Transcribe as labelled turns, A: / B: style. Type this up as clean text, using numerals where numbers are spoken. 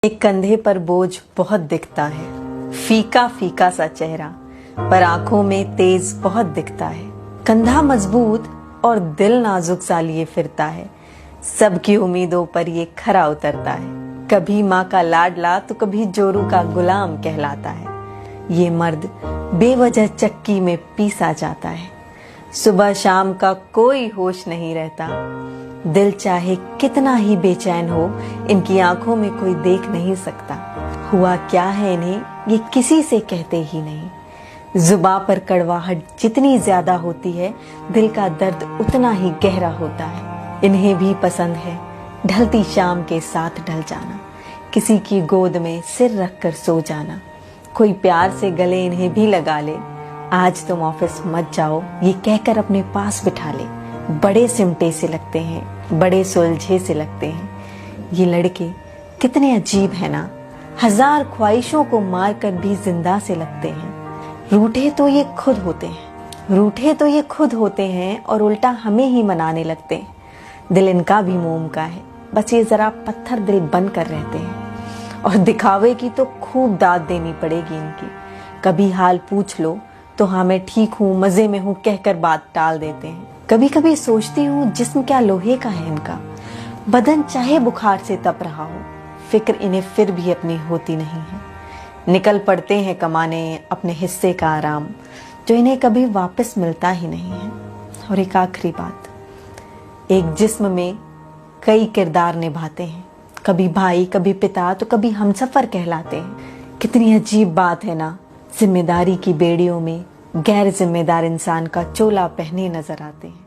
A: एक कंधे पर बोझ बहुत दिखता है, फीका फीका सा चेहरा, पर आंखों में तेज बहुत दिखता है। कंधा मजबूत और दिल नाजुक सा लिए फिरता है, सबकी उम्मीदों पर ये खरा उतरता है। कभी माँ का लाडला तो कभी जोरू का गुलाम कहलाता है। ये मर्द बेवजह चक्की में पीसा जाता है, सुबह शाम का कोई होश नहीं रहता। दिल चाहे कितना ही बेचैन हो, इनकी आंखों में कोई देख नहीं सकता। हुआ क्या है इन्हें ये किसी से कहते ही नहीं। जुबां पर कड़वाहट जितनी ज्यादा होती है, दिल का दर्द उतना ही गहरा होता है। इन्हें भी पसंद है ढलती शाम के साथ ढल जाना, किसी की गोद में सिर रखकर सो जाना। कोई प्यार से गले इन्हें भी लगा ले, आज तुम ऑफिस मत जाओ ये कहकर अपने पास बिठा ले। बड़े सिमटे से लगते हैं, बड़े सुलझे से लगते हैं। ये लड़के कितने अजीब है ना, हजार ख्वाहिशों को मार कर भी जिंदा से लगते हैं। रूठे तो ये खुद होते हैं और उल्टा हमें ही मनाने लगते हैं। दिल इनका भी मोम का है, बस ये जरा पत्थर दिल बन कर रहते हैं। और दिखावे की तो खूब दाद देनी पड़ेगी इनकी। कभी हाल पूछ लो तो हाँ मैं ठीक हूँ, मजे में हूँ कहकर बात टाल देते हैं। कभी कभी सोचती हूँ जिस्म क्या लोहे का है इनका, बदन चाहे बुखार से तप रहा हो, फिक्र इन्हें फिर भी अपनी होती नहीं है। निकल पड़ते हैं कमाने अपने हिस्से का आराम, जो इन्हें कभी वापस मिलता ही नहीं है। और एक आखिरी बात, एक जिस्म में कई किरदार निभाते हैं, कभी भाई कभी पिता तो कभी हमसफर कहलाते हैं। कितनी अजीब बात है ना, जिम्मेदारी की बेड़ियों में गैर जिम्मेदार इंसान का चोला पहने नजर आते हैं।